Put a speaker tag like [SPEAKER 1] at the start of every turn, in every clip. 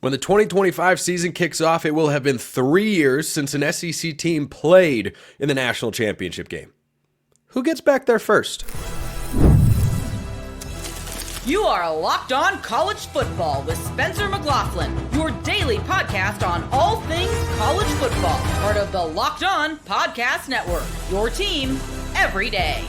[SPEAKER 1] When the 2025 season kicks off, it will have been 3 years since an SEC team played in the national championship game. Who gets back there first?
[SPEAKER 2] You are Locked On College Football with Spencer McLaughlin, your daily podcast on all things college football. Part of the Locked On Podcast Network, your team every day.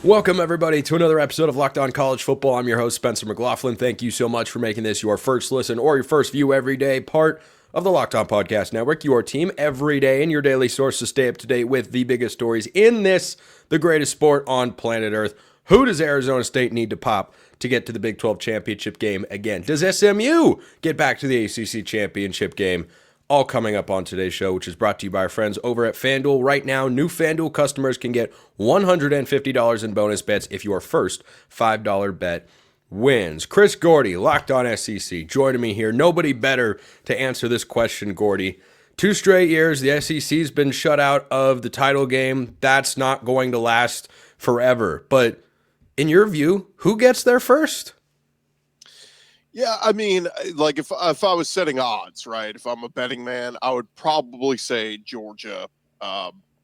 [SPEAKER 1] Welcome, everybody, to another episode of Locked On College Football. I'm your host, Spencer McLaughlin. Thank you so much for making this your first listen or your first view every day, part of the Locked On Podcast Network, your team every day, and your daily source to stay up to date with the biggest stories in this, the greatest sport on planet Earth. Who does Arizona State need to pop to get to the Big 12 championship game again? Does SMU get back to the ACC championship game? All coming up on today's show, which is brought to you by our friends over at FanDuel. Right now, new FanDuel customers can get $150 in bonus bets if your first $5 bet wins. Chris Gordy, Locked On SEC, joining me here. Nobody better to answer this question, Gordy. 2 straight years, the SEC's been shut out of the title game. That's not going to last forever. But in your view, who gets there first?
[SPEAKER 3] Yeah, I mean, like if I was setting odds, right? If I'm a betting man, I would probably say Georgia.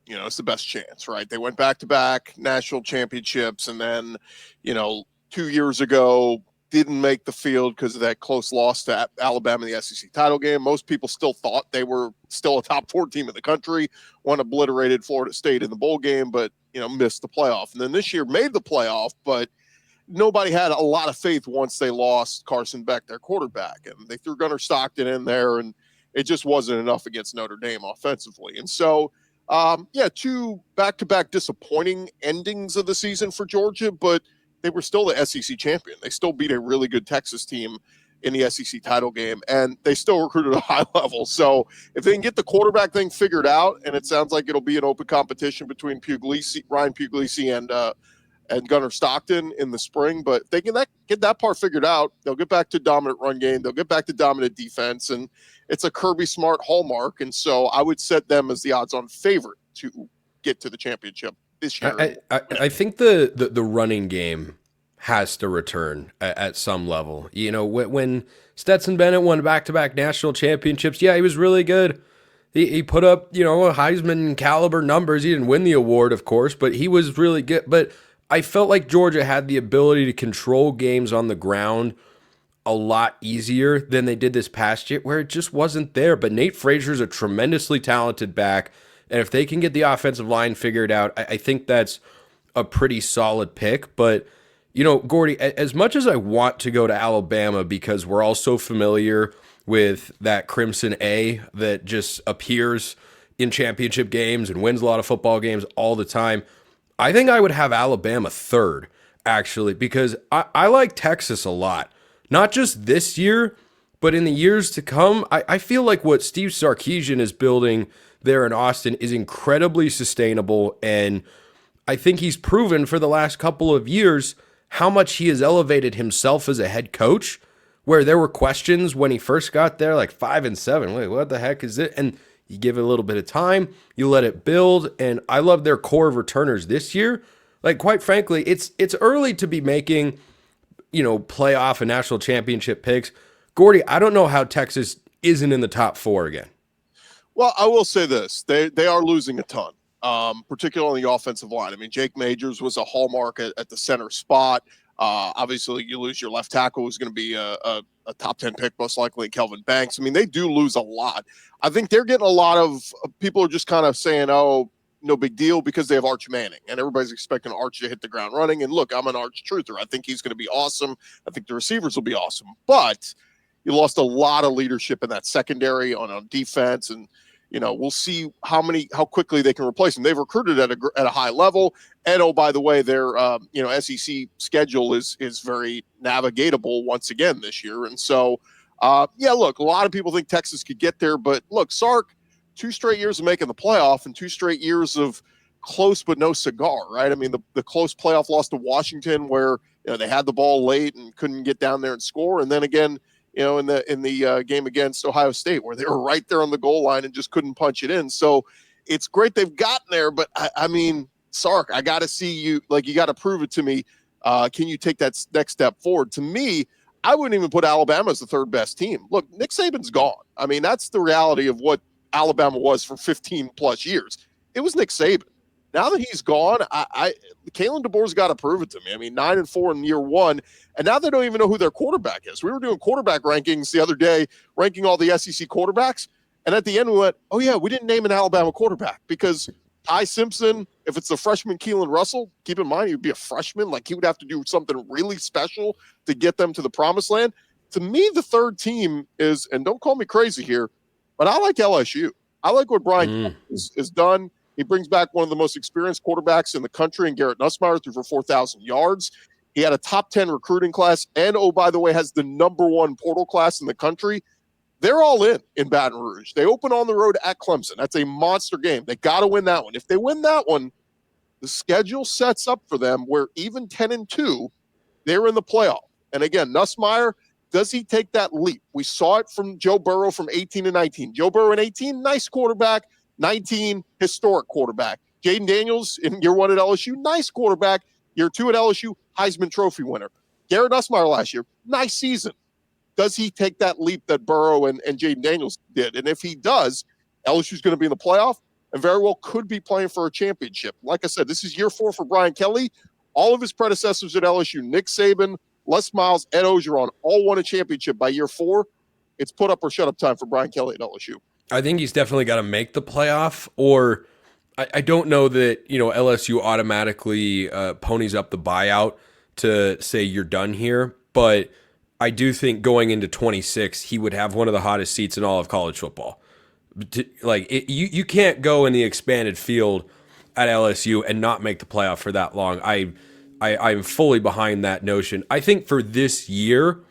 [SPEAKER 3] It's the best chance, right? They went back-to-back national championships, and then, 2 years ago didn't make the field because of that close loss to Alabama in the SEC title game. Most people still thought they were still a top 4 team in the country. One obliterated Florida State in the bowl game, but missed the playoff. And then this year made the playoff, but nobody had a lot of faith once they lost Carson Beck, their quarterback, and they threw Gunnar Stockton in there, and it just wasn't enough against Notre Dame offensively. And so, 2 back-to-back disappointing endings of the season for Georgia, but they were still the SEC champion. They still beat a really good Texas team in the SEC title game, and they still recruited at a high level. So if they can get the quarterback thing figured out, and it sounds like it'll be an open competition between Ryan Puglisi and Gunnar Stockton in the spring, but if they can get that part figured out, they'll get back to dominant run game. They'll get back to dominant defense, and it's a Kirby Smart hallmark. And so I would set them as the odds-on favorite to get to the championship this year.
[SPEAKER 1] I think the running game has to return at some level. When Stetson Bennett won back-to-back national championships, yeah, he was really good. He put up, Heisman caliber numbers. He didn't win the award, of course, but he was really good. But I felt like Georgia had the ability to control games on the ground a lot easier than they did this past year, where it just wasn't there. But Nate Frazier's a tremendously talented back, and if they can get the offensive line figured out, I think that's a pretty solid pick. But, Gordy, as much as I want to go to Alabama because we're all so familiar with that Crimson A that just appears in championship games and wins a lot of football games all the time, I think I would have Alabama third, actually, because I like Texas a lot. Not just this year, but in the years to come. I feel like what Steve Sarkisian is building there in Austin is incredibly sustainable, and I think he's proven for the last couple of years how much he has elevated himself as a head coach, where there were questions when he first got there, like 5-7. Wait, what the heck is it? And you give it a little bit of time, you let it build, and I love their core of returners this year. Like, quite frankly, it's early to be making, playoff and national championship picks. Gordy, I don't know how Texas isn't in the top 4 again.
[SPEAKER 3] Well, I will say this. They are losing a ton, particularly on the offensive line. I mean, Jake Majors was a hallmark at the center spot. Obviously, you lose your left tackle, who's going to be a top 10 pick, most likely, Kelvin Banks. I mean, they do lose a lot. I think they're getting a lot of people are just kind of saying, oh, no big deal, because they have Arch Manning, and everybody's expecting Arch to hit the ground running. And look, I'm an Arch truther. I think he's going to be awesome. I think the receivers will be awesome. But you lost a lot of leadership in that secondary on defense, and we'll see how quickly they can replace them. They've recruited at a high level, and oh, by the way, their SEC schedule is very navigatable once again this year. And so, look, a lot of people think Texas could get there, but look, Sark, 2 straight years of making the playoff and 2 straight years of close but no cigar, right? I mean, the close playoff loss to Washington, where they had the ball late and couldn't get down there and score, and then again, in the game against Ohio State, where they were right there on the goal line and just couldn't punch it in. So it's great they've gotten there, but I mean, Sark, I got to see you, like, you got to prove it to me. Can you take that next step forward? To me, I wouldn't even put Alabama as the third best team. Look, Nick Saban's gone. I mean, that's the reality of what Alabama was for 15 plus years. It was Nick Saban. Now that he's gone, Kalen DeBoer's got to prove it to me. I mean, 9-4 in year one, and now they don't even know who their quarterback is. We were doing quarterback rankings the other day, ranking all the SEC quarterbacks, and at the end we went, oh yeah, we didn't name an Alabama quarterback because Ty Simpson, if it's the freshman Keelan Russell, keep in mind he would be a freshman, like he would have to do something really special to get them to the promised land. To me, the third team is, and don't call me crazy here, but I like LSU. I like what Brian has done. He brings back one of the most experienced quarterbacks in the country, and Garrett Nussmeier threw for 4,000 yards. He had a top 10 recruiting class, and oh, by the way, has the #1 portal class in the country. They're all in Baton Rouge. They open on the road at Clemson. That's a monster game. They got to win that one. If they win that one, the schedule sets up for them where even 10-2, they're in the playoff. And again, Nussmeier, does he take that leap? We saw it from Joe Burrow from 18 to 19. Joe Burrow in 18, nice quarterback. 19, historic quarterback. Jaden Daniels in year one at LSU, nice quarterback. Year two at LSU, Heisman Trophy winner. Garrett Nussmeier last year, nice season. Does he take that leap that Burrow and Jaden Daniels did? And if he does, LSU's going to be in the playoff and very well could be playing for a championship. Like I said, this is year 4 for Brian Kelly. All of his predecessors at LSU, Nick Saban, Les Miles, Ed Ogeron, all won a championship by year 4. It's put up or shut up time for Brian Kelly at LSU.
[SPEAKER 1] I think he's definitely got to make the playoff, or I don't know that, LSU automatically ponies up the buyout to say you're done here, but I do think going into 26, he would have one of the hottest seats in all of college football. You can't go in the expanded field at LSU and not make the playoff for that long. I'm fully behind that notion. I think for this year,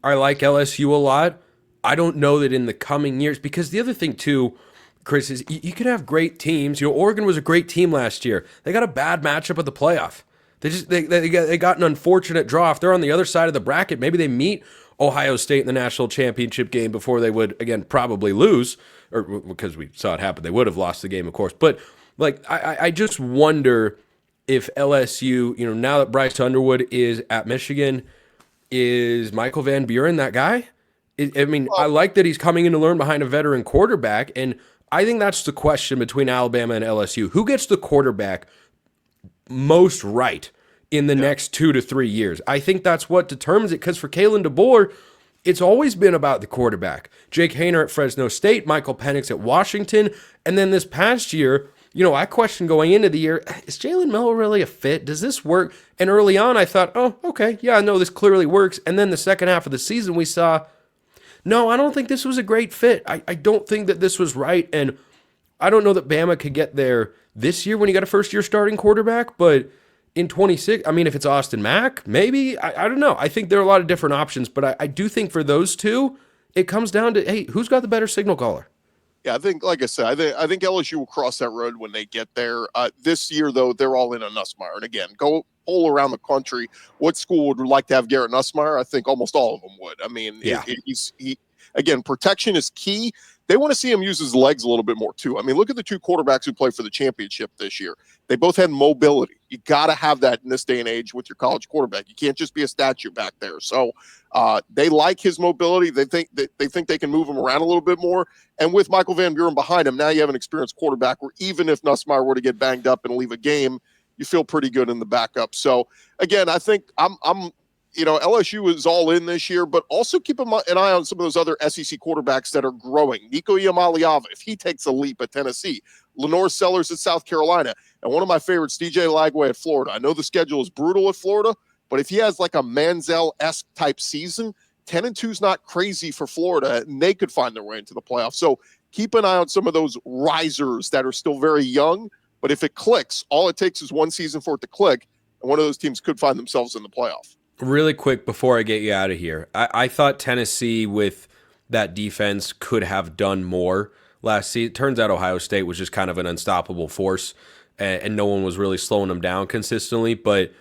[SPEAKER 1] I like LSU a lot. I don't know that in the coming years, because the other thing too, Chris, is you can have great teams. Oregon was a great team last year. They got a bad matchup at the playoff. They got an unfortunate draw. If they're on the other side of the bracket, maybe they meet Ohio State in the national championship game before they would, again, probably lose, or because we saw it happen. They would have lost the game, of course. But I just wonder if LSU, now that Bryce Underwood is at Michigan, is Michael Van Buren that guy? I like that he's coming in to learn behind a veteran quarterback, and I think that's the question between Alabama and LSU. Who gets the quarterback most right in the next 2 to 3 years? I think that's what determines it, because for Kalen DeBoer, it's always been about the quarterback. Jake Haener at Fresno State, Michael Penix at Washington, and then this past year, I questioned going into the year, is Jalen Miller really a fit? Does this work? And early on, I thought, oh, okay, yeah, no, this clearly works. And then the second half of the season, we saw, no, I don't think this was a great fit. I don't think that this was right. And I don't know that Bama could get there this year when you got a first-year starting quarterback. But in 26, if it's Austin Mack, maybe. I don't know. I think there are a lot of different options. But I do think for those two, it comes down to, hey, who's got the better signal caller?
[SPEAKER 3] Yeah, I think, like I said, I think LSU will cross that road when they get there. This year, though, they're all in on Nussmeier. And again, go poll around the country. What school would like to have Garrett Nussmeier? I think almost all of them would. Again, protection is key. They want to see him use his legs a little bit more, too. Look at the two quarterbacks who played for the championship this year. They both had mobility. You got to have that in this day and age with your college quarterback. You can't just be a statue back there. So they like his mobility. They think they can move him around a little bit more. And with Michael Van Buren behind him, now you have an experienced quarterback where even if Nussmeier were to get banged up and leave a game, you feel pretty good in the backup. So, again, I think LSU is all in this year, but also keep an eye on some of those other SEC quarterbacks that are growing. Nico Iamaleava, if he takes a leap at Tennessee, Lenore Sellers at South Carolina, and one of my favorites, DJ Lagway at Florida. I know the schedule is brutal at Florida, but if he has like a Manziel-esque type season, 10-2 is not crazy for Florida, and they could find their way into the playoffs. So keep an eye on some of those risers that are still very young, but if it clicks, all it takes is one season for it to click, and one of those teams could find themselves in the playoff.
[SPEAKER 1] Really quick before I get you out of here, I thought Tennessee with that defense could have done more last season. It turns out Ohio State was just kind of an unstoppable force, and no one was really slowing them down consistently. But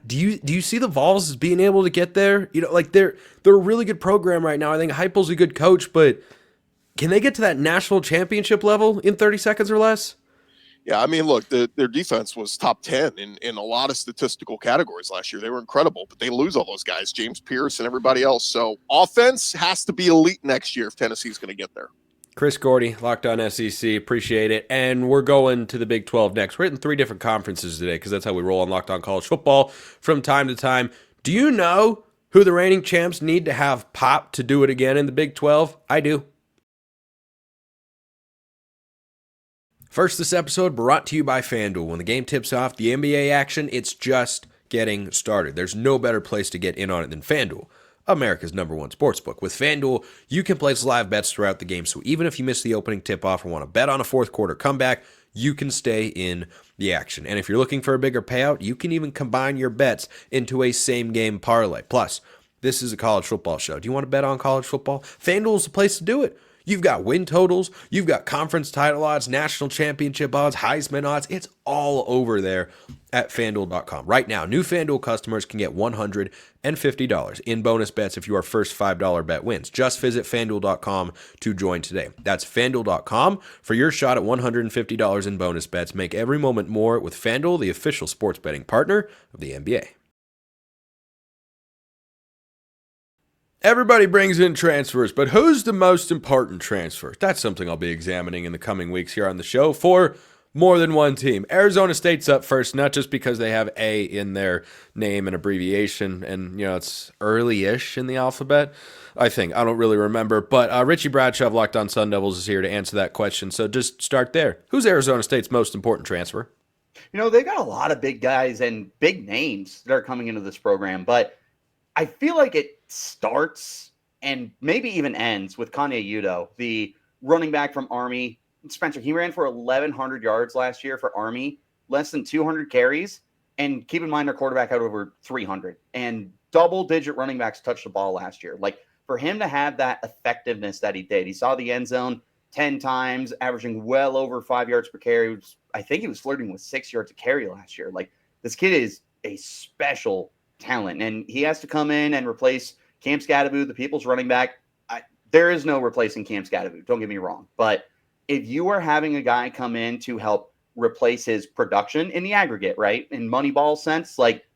[SPEAKER 1] do you see the Vols as being able to get there? They're a really good program right now. I think Heupel's a good coach, but can they get to that national championship level in 30 seconds or less?
[SPEAKER 3] Yeah, I mean, look, their defense was top 10 in a lot of statistical categories last year. They were incredible, but they lose all those guys, James Pierce and everybody else. So offense has to be elite next year if Tennessee's going to get there.
[SPEAKER 1] Chris Gordy, Locked On SEC, appreciate it. And we're going to the Big 12 next. We're hitting 3 different conferences today because that's how we roll on Locked On College Football from time to time. Do you know who the reigning champs need to have pop to do it again in the Big 12? I do. First, this episode brought to you by FanDuel. When the game tips off, the NBA action, it's just getting started. There's no better place to get in on it than FanDuel, America's #1 sportsbook. With FanDuel, you can place live bets throughout the game, so even if you miss the opening tip-off or want to bet on a fourth quarter comeback, you can stay in the action. And if you're looking for a bigger payout, you can even combine your bets into a same-game parlay. Plus, this is a college football show. Do you want to bet on college football? FanDuel is the place to do it. You've got win totals, you've got conference title odds, national championship odds, Heisman odds. It's all over there at FanDuel.com. Right now, new FanDuel customers can get $150 in bonus bets if your first $5 bet wins. Just visit FanDuel.com to join today. That's FanDuel.com for your shot at $150 in bonus bets. Make every moment more with FanDuel, the official sports betting partner of the NBA. Everybody brings in transfers, but who's the most important transfer? That's something I'll be examining in the coming weeks here on the show for more than one team. Arizona State's up first, not just because they have A in their name and abbreviation, and it's early-ish in the alphabet, I think. I don't really remember, but Richie Bradshaw of Locked On Sun Devils is here to answer that question, so just start there. Who's Arizona State's most important transfer?
[SPEAKER 4] They've got a lot of big guys and big names that are coming into this program, but I feel like it starts and maybe even ends with Kanye Udoh, the running back from Army. Spencer, he ran for 1,100 yards last year for Army, less than 200 carries. And keep in mind, their quarterback had over 300. And double-digit running backs touched the ball last year. Like, for him to have that effectiveness that he did, he saw the end zone 10 times, averaging well over 5 yards per carry. I think he was flirting with 6 yards a carry last year. Like, this kid is a special talent, and he has to come in and replace Cam Skattebo, the people's running back. There is no replacing Cam Skattebo, don't get me wrong, but if you are having a guy come in to help replace his production in the aggregate, right, in Moneyball sense, like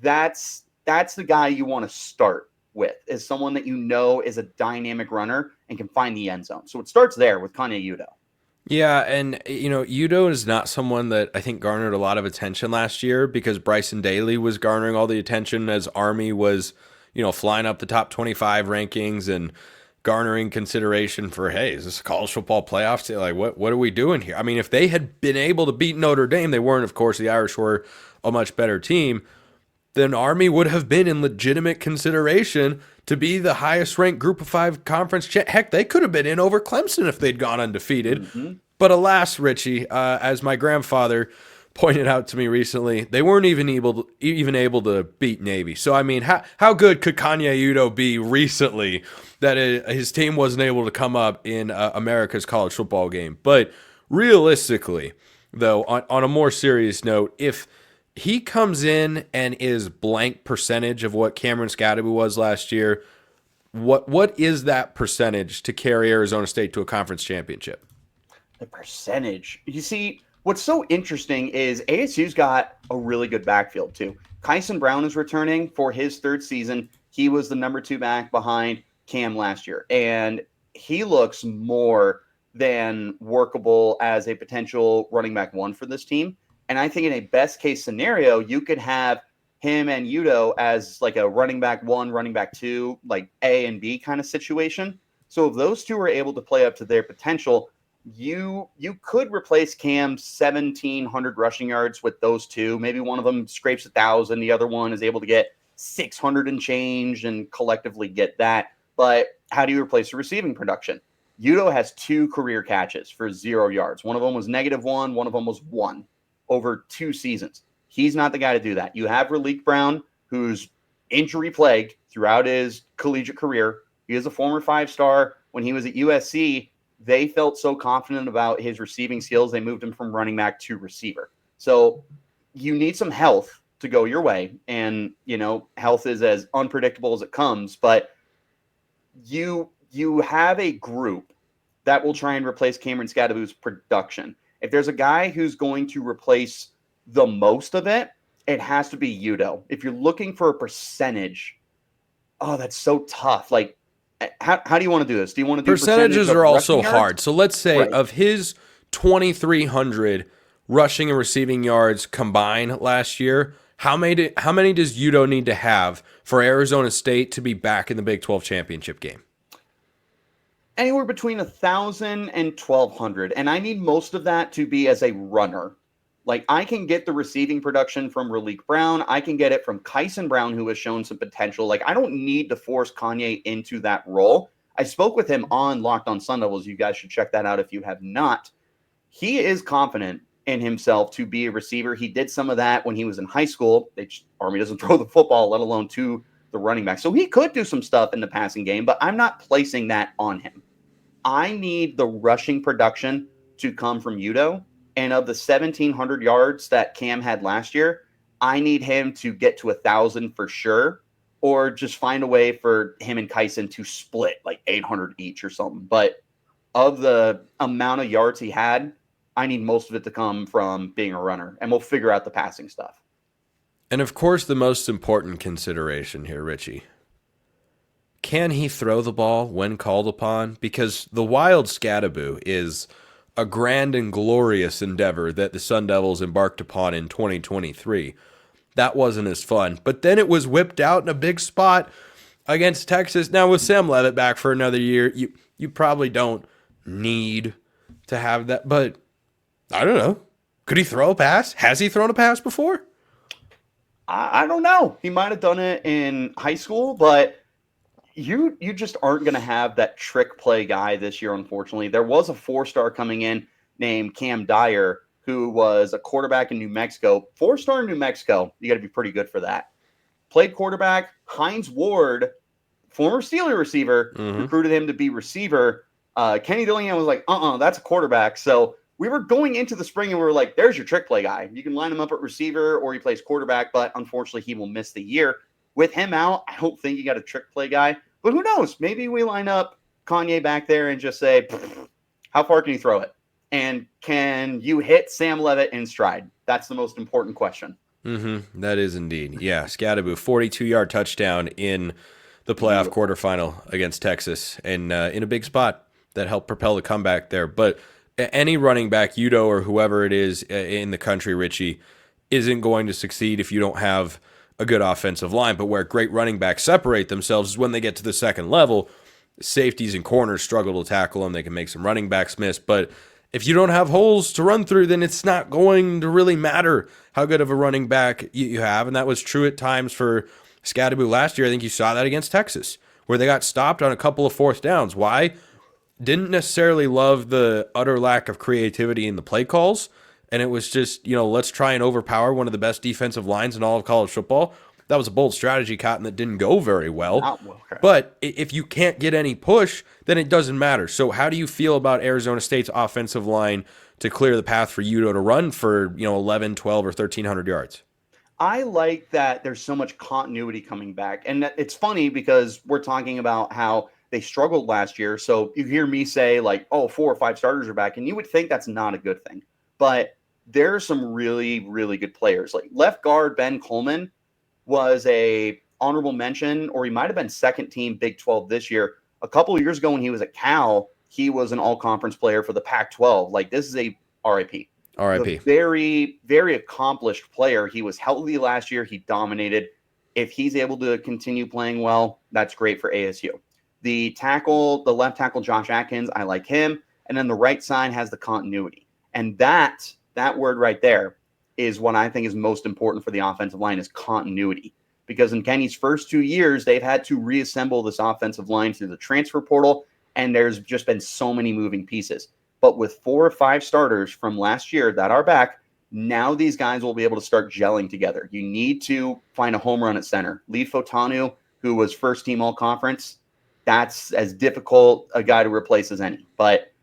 [SPEAKER 4] that's the guy you want to start with, is someone that is a dynamic runner and can find the end zone. So it starts there with Kanye Udoh. Yeah,
[SPEAKER 1] and Udoh is not someone that I think garnered a lot of attention last year because Bryson Daly was garnering all the attention as Army was, flying up the top 25 rankings and garnering consideration for, hey, is this a college football playoff? Like, what are we doing here? I mean, if they had been able to beat Notre Dame, they weren't, of course, the Irish were a much better team, then Army would have been in legitimate consideration to be the highest ranked Group of 5 conference. Heck, they could have been in over Clemson if they'd gone undefeated. Mm-hmm. But alas, Richie, as my grandfather pointed out to me recently, they weren't even able to beat Navy. So, I mean, how good could Kanye Udoh be recently that his team wasn't able to come up in America's college football game? But realistically, though, on a more serious note, if he comes in and is blank percentage of what Cameron Skattebo was last year, what is that percentage to carry Arizona State to a conference championship?
[SPEAKER 4] The percentage. You see, what's so interesting is ASU's got a really good backfield, too. Kyson Brown is returning for his 3rd season. He was the number 2 back behind Cam last year, and he looks more than workable as a potential running back 1 for this team. And I think in a best case scenario, you could have him and Udoh as like a running back 1, running back 2, like A and B kind of situation. So if those two are able to play up to their potential, you could replace Cam's 1,700 rushing yards with those two. Maybe one of them scrapes 1,000. The other one is able to get 600 and change and collectively get that. But how do you replace the receiving production? Udoh has 2 career catches for 0 yards. One of them was -1. One of them was 1 over 2 seasons. He's not the guy to do that. You have Raleek Brown, who's injury plagued throughout his collegiate career. He is a former 5-star. When he was at USC, they felt so confident about his receiving skills, they moved him from running back to receiver. So you need some health to go your way. And, health is as unpredictable as it comes. But you have a group that will try and replace Cameron Skattebo's production. If there's a guy who's going to replace the most of it, it has to be Udoh. If you're looking for a percentage, oh, that's so tough. Like, how do you want to do this? Do you want to do
[SPEAKER 1] Percentages are also hard. So let's say
[SPEAKER 4] Right.
[SPEAKER 1] of his 2,300 rushing and receiving yards combined last year, how many does Udoh need to have for Arizona State to be back in the Big 12 championship game?
[SPEAKER 4] Anywhere between 1,000 and 1,200. And I need most of that to be as a runner. Like, I can get the receiving production from Raleek Brown. I can get it from Kyson Brown, who has shown some potential. Like, I don't need to force Kanye into that role. I spoke with him on Locked on Sun Devils. You guys should check that out if you have not. He is confident in himself to be a receiver. He did some of that when he was in high school. Army doesn't throw the football, let alone to the running back. So he could do some stuff in the passing game, but I'm not placing that on him. I need the rushing production to come from Udoh. And of the 1,700 yards that Cam had last year, I need him to get to 1,000 for sure, or just find a way for him and Kyson to split like 800 each or something. But of the amount of yards he had, I need most of it to come from being a runner, and we'll figure out the passing stuff.
[SPEAKER 1] And of course, the most important consideration here, Richie. Can he throw the ball when called upon? Because the wild Skattebo is a grand and glorious endeavor that the Sun Devils embarked upon in 2023. That wasn't as fun. But then it was whipped out in a big spot against Texas. Now, with Sam Levitt back for another year, you probably don't need to have that. But I don't know. Could he throw a pass? Has he thrown a pass before?
[SPEAKER 4] I don't know. He might have done it in high school, but you just aren't going to have that trick play guy this year, unfortunately. There was a 4-star coming in named Cam Dyer, who was a quarterback in New Mexico. 4-star in New Mexico, you got to be pretty good for that. Played quarterback. Hines Ward, former Steeler receiver, recruited him to be receiver. Kenny Dillingham was like, that's a quarterback. So we were going into the spring and we were like, there's your trick play guy. You can line him up at receiver or he plays quarterback, but unfortunately he will miss the year. With him out, I don't think you got a trick play guy. But who knows? Maybe we line up Kanye back there and just say, how far can you throw it? And can you hit Sam Levitt in stride? That's the most important question.
[SPEAKER 1] That is indeed. Yeah, Skattebo, 42-yard touchdown in the playoff quarterfinal against Texas, and in a big spot that helped propel the comeback there. But any running back, Udoh or whoever it is in the country, Richie, isn't going to succeed if you don't have a good offensive line. But where great running backs separate themselves is when they get to the second level. Safeties and corners struggle to tackle them. They can make some running backs miss. But if you don't have holes to run through, then it's not going to really matter how good of a running back you have. And that was true at times for Skattebo last year. I think you saw that against Texas, where they got stopped on a couple of fourth downs. Why? Didn't necessarily love the utter lack of creativity in the play calls. And it was just, let's try and overpower one of the best defensive lines in all of college football. That was a bold strategy, Cotton, that didn't go very well. But if you can't get any push, then it doesn't matter. So how do you feel about Arizona State's offensive line to clear the path for Udoh to run for, 11, 12, or 1,300 yards?
[SPEAKER 4] I like that there's so much continuity coming back. And it's funny because we're talking about how they struggled last year. So you hear me say 4 or 5 starters are back, and you would think that's not a good thing. But there are some really, really good players. Like left guard Ben Coleman was a honorable mention, or he might have been second team Big 12 this year. A couple of years ago when he was at Cal, he was an all-conference player for the Pac-12. Like, this is a RIP. A very, very accomplished player. He was healthy last year. He dominated. If he's able to continue playing well, that's great for ASU. The left tackle, Josh Atkins, I like him. And then the right side has the continuity. And that word right there is what I think is most important for the offensive line, is continuity. Because in Kenny's first 2 years, they've had to reassemble this offensive line through the transfer portal, and there's just been so many moving pieces. But with 4 or 5 starters from last year that are back, now these guys will be able to start gelling together. You need to find a home run at center. Lee Fotanu, who was first team all-conference, that's as difficult a guy to replace as any. But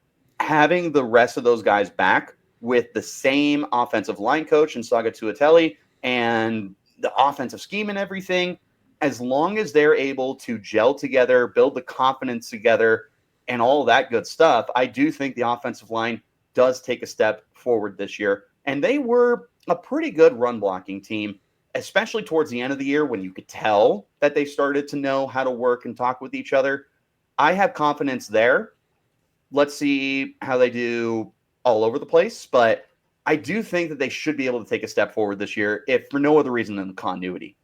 [SPEAKER 4] having the rest of those guys back with the same offensive line coach in Saga Tuateli and the offensive scheme and everything, as long as they're able to gel together, build the confidence together, and all that good stuff, I do think the offensive line does take a step forward this year. And they were a pretty good run blocking team, especially towards the end of the year when you could tell that they started to know how to work and talk with each other. I have confidence there. Let's see how they do all over the place. But I do think that they should be able to take a step forward this year, if for no other reason than continuity.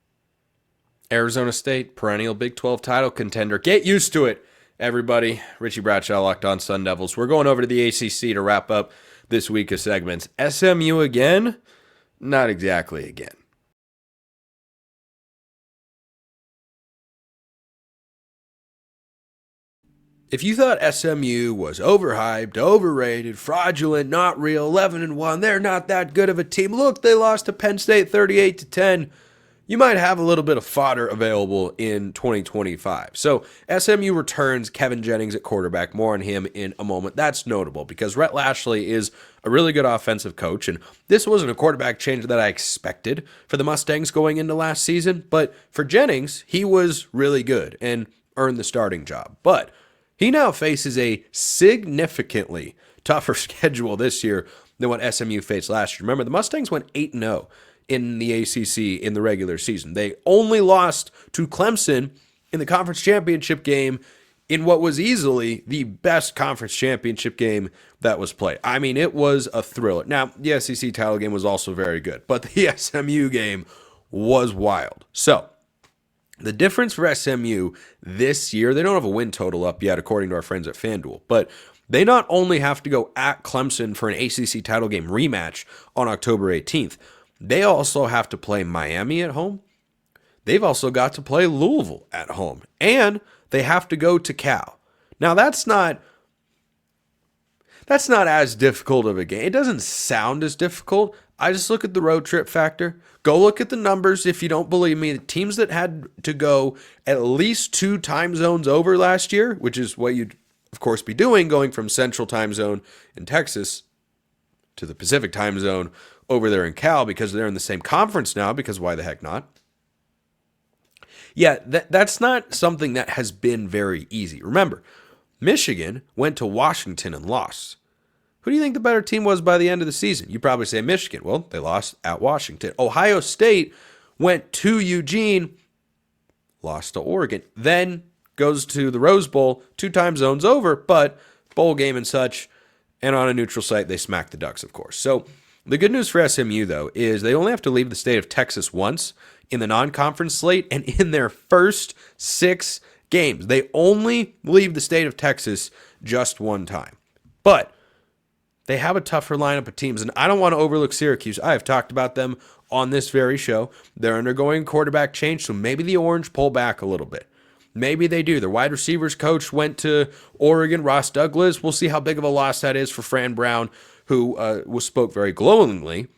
[SPEAKER 1] Arizona State, perennial Big 12 title contender. Get used to it, everybody. Richie Bradshaw, Locked On Sun Devils. We're going over to the ACC to wrap up this week of segments. SMU again? Not exactly again. If you thought SMU was overhyped, overrated, fraudulent, not real, 11-1, they're not that good of a team. Look, they lost to Penn State 38-10. You might have a little bit of fodder available in 2025. So SMU returns Kevin Jennings at quarterback. More on him in a moment. That's notable because Rhett Lashley is a really good offensive coach, and this wasn't a quarterback change that I expected for the Mustangs going into last season. But for Jennings, he was really good and earned the starting job. But he now faces a significantly tougher schedule this year than what SMU faced last year. Remember, the Mustangs went 8-0 in the ACC in the regular season. They only lost to Clemson in the conference championship game in what was easily the best conference championship game that was played. I mean, it was a thriller. Now, the SEC title game was also very good, but the SMU game was wild. So, the difference for SMU this year, they don't have a win total up yet, according to our friends at FanDuel, but they not only have to go at Clemson for an ACC title game rematch on October 18th, they also have to play Miami at home. They've also got to play Louisville at home, and they have to go to Cal. Now, that's not as difficult of a game. It doesn't sound as difficult. I just look at the road trip factor. Go look at the numbers if you don't believe me. The teams that had to go at least 2 time zones over last year, which is what you'd, of course, be doing, going from Central Time Zone in Texas to the Pacific Time Zone over there in Cal because they're in the same conference now, because why the heck not? Yeah, that's not something that has been very easy. Remember, Michigan went to Washington and lost. Who do you think the better team was by the end of the season? You probably say Michigan. Well, they lost at Washington. Ohio State went to Eugene, lost to Oregon, then goes to the Rose Bowl, 2 time zones over, but bowl game and such, and on a neutral site, they smacked the Ducks, of course. So the good news for SMU, though, is they only have to leave the state of Texas once in the non-conference slate, and in their first 6 games, they only leave the state of Texas just one time. But they have a tougher lineup of teams, and I don't want to overlook Syracuse. I have talked about them on this very show. They're undergoing quarterback change, so maybe the Orange pull back a little bit. Maybe they do. Their wide receivers coach went to Oregon, Ross Douglas. We'll see how big of a loss that is for Fran Brown, who spoke very glowingly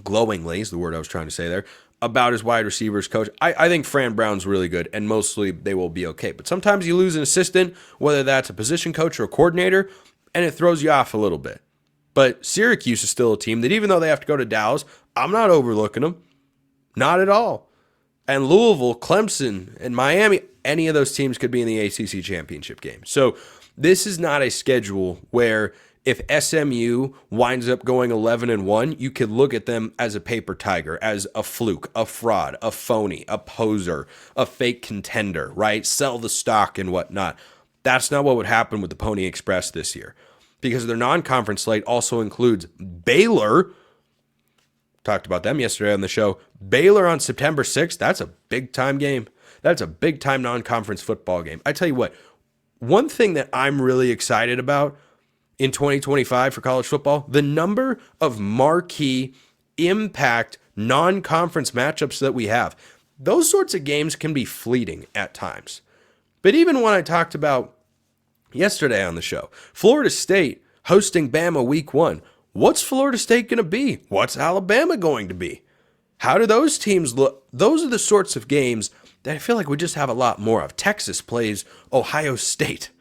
[SPEAKER 1] is the word I was trying to say there, about his wide receivers coach. I think Fran Brown's really good, and mostly they will be okay. But sometimes you lose an assistant, whether that's a position coach or a coordinator, and it throws you off a little bit. But Syracuse is still a team that, even though they have to go to Dallas, I'm not overlooking them. Not at all. And Louisville, Clemson, and Miami, any of those teams could be in the ACC championship game. So this is not a schedule where if SMU winds up going 11-1, you could look at them as a paper tiger, as a fluke, a fraud, a phony, a poser, a fake contender, right? Sell the stock and whatnot. That's not what would happen with the Pony Express this year, because their non-conference slate also includes Baylor. Talked about them yesterday on the show. Baylor on September 6th. That's a big-time game. That's a big-time non-conference football game. I tell you what, one thing that I'm really excited about in 2025 for college football, the number of marquee impact non-conference matchups that we have. Those sorts of games can be fleeting at times. But even when I talked about yesterday on the show, Florida State hosting Bama week 1. What's Florida State going to be? What's Alabama going to be? How do those teams look? Those are the sorts of games that I feel like we just have a lot more of. Texas plays Ohio State.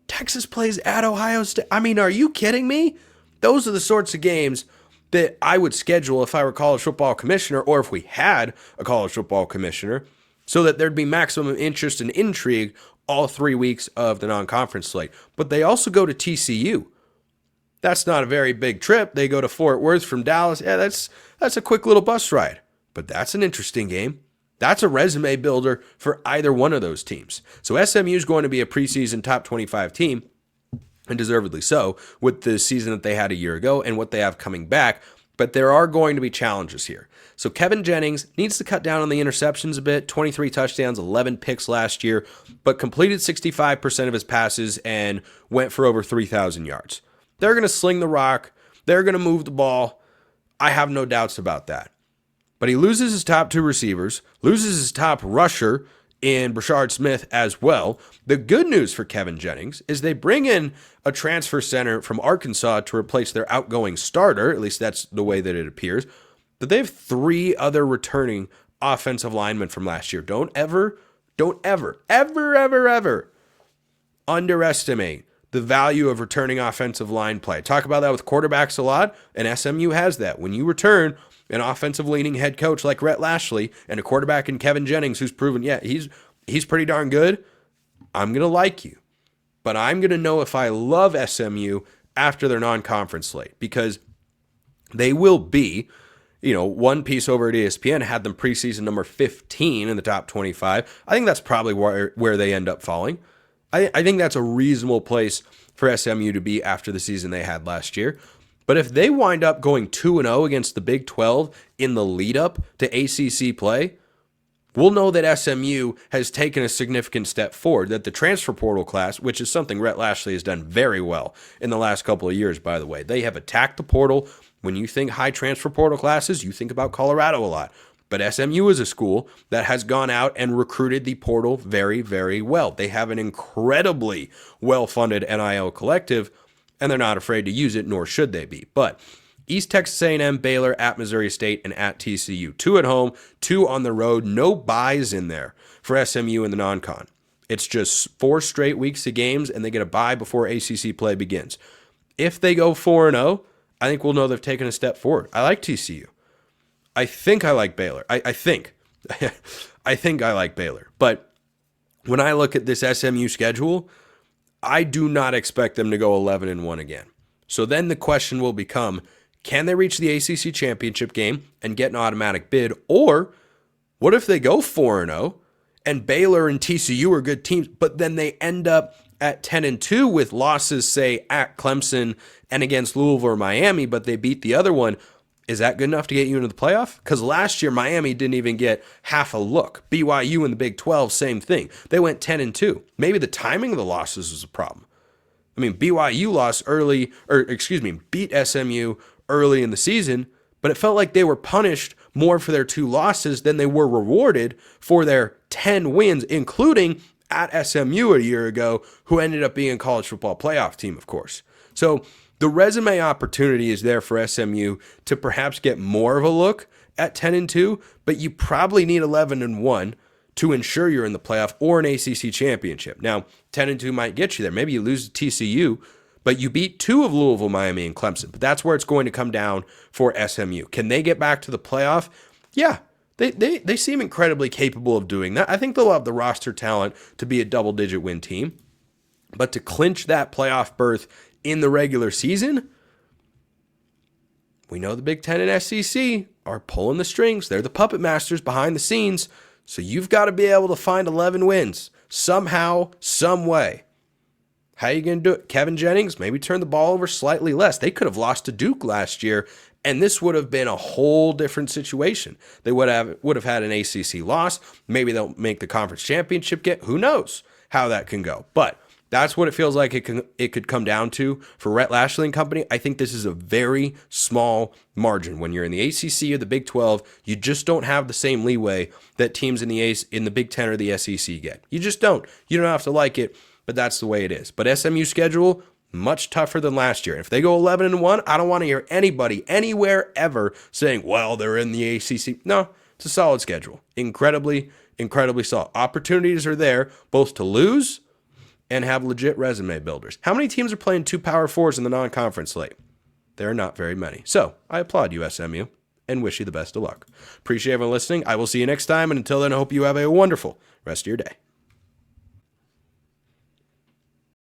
[SPEAKER 1] Texas plays at Ohio State. I mean, are you kidding me? Those are the sorts of games that I would schedule if I were college football commissioner, or if we had a college football commissioner, so that there'd be maximum interest and intrigue all 3 weeks of the non-conference slate. But they also go to TCU. That's not a very big trip. They go to Fort Worth from Dallas. Yeah, that's a quick little bus ride. But that's an interesting game. That's a resume builder for either one of those teams. So SMU is going to be a preseason top 25 team, and deservedly so, with the season that they had a year ago and what they have coming back. But there are going to be challenges here. So Kevin Jennings needs to cut down on the interceptions a bit. 23 touchdowns, 11 picks last year, but completed 65% of his passes and went for over 3,000 yards. They're going to sling the rock. They're going to move the ball. I have no doubts about that. But he loses his top two receivers, loses his top rusher in Brashard Smith as well. The good news for Kevin Jennings is they bring in a transfer center from Arkansas to replace their outgoing starter. At least that's the way that it appears. But they have 3 other returning offensive linemen from last year. Don't ever underestimate the value of returning offensive line play. Talk about that with quarterbacks a lot, and SMU has that. When you return an offensive-leaning head coach like Rhett Lashley and a quarterback in Kevin Jennings who's proven, he's pretty darn good, I'm going to like you. But I'm going to know if I love SMU after their non-conference slate, because they will be, one piece over at ESPN had them preseason number 15 in the top 25. I think that's probably where they end up falling. I think that's a reasonable place for SMU to be after the season they had last year. But if they wind up going 2-0 against the Big 12 in the lead up to ACC play, we'll know that SMU has taken a significant step forward, that the transfer portal class, which is something Rhett Lashley has done very well in the last couple of years, by the way. They have attacked the portal. When you think high transfer portal classes, you think about Colorado a lot. But SMU is a school that has gone out and recruited the portal very, very well. They have an incredibly well-funded NIL collective, and they're not afraid to use it, nor should they be. But East Texas A&M, Baylor, at Missouri State, and at TCU. 2 at home, 2 on the road. No buys in there for SMU in the non-con. It's just 4 straight weeks of games, and they get a bye before ACC play begins. If they go 4-0, I think we'll know they've taken a step forward. I like TCU. I think I like Baylor. I think I like Baylor. But when I look at this SMU schedule, I do not expect them to go 11-1 again. So then the question will become, can they reach the ACC championship game and get an automatic bid? Or what if they go 4-0 and Baylor and TCU are good teams, but then they end up at 10-2 with losses, say, at Clemson and against Louisville or Miami, but they beat the other one? Is that good enough to get you into the playoff? Because last year, Miami didn't even get half a look. BYU in the Big 12, same thing. They went 10-2. Maybe the timing of the losses was a problem. I mean, BYU beat SMU early in the season, but it felt like they were punished more for their 2 losses than they were rewarded for their 10 wins, including at SMU a year ago, who ended up being a college football playoff team, of course. So the resume opportunity is there for SMU to perhaps get more of a look at 10-2, but you probably need 11-1 to ensure you're in the playoff or an ACC championship. Now, 10-2 might get you there. Maybe you lose to TCU, but you beat 2 of Louisville, Miami, and Clemson. But that's where it's going to come down for SMU. Can they get back to the playoff? Yeah, they seem incredibly capable of doing that. I think they'll have the roster talent to be a double-digit win team. But to clinch that playoff berth in the regular season, we know the Big Ten and SEC are pulling the strings. They're the puppet masters behind the scenes. So you've got to be able to find 11 wins somehow, some way. How are you going to do it? Kevin Jennings, maybe turn the ball over slightly less. They could have lost to Duke last year, and this would have been a whole different situation. They would have had an ACC loss. Maybe they'll make the conference championship game. Who knows how that can go? But that's what it feels like it could come down to for Rhett Lashley and company. I think this is a very small margin. When you're in the ACC or the Big 12, you just don't have the same leeway that teams in the Big 10 or the SEC get. You just don't. You don't have to like it, but that's the way it is. But SMU schedule, much tougher than last year. And if they go 11-1, I don't want to hear anybody anywhere ever saying, well, they're in the ACC. No, it's a solid schedule. Incredibly, incredibly solid. Opportunities are there both to lose and have legit resume builders. How many teams are playing 2 Power 4s in the non-conference slate? There are not very many. So I applaud you, SMU, and wish you the best of luck. Appreciate everyone listening. I will see you next time, and until then, I hope you have a wonderful rest of your day.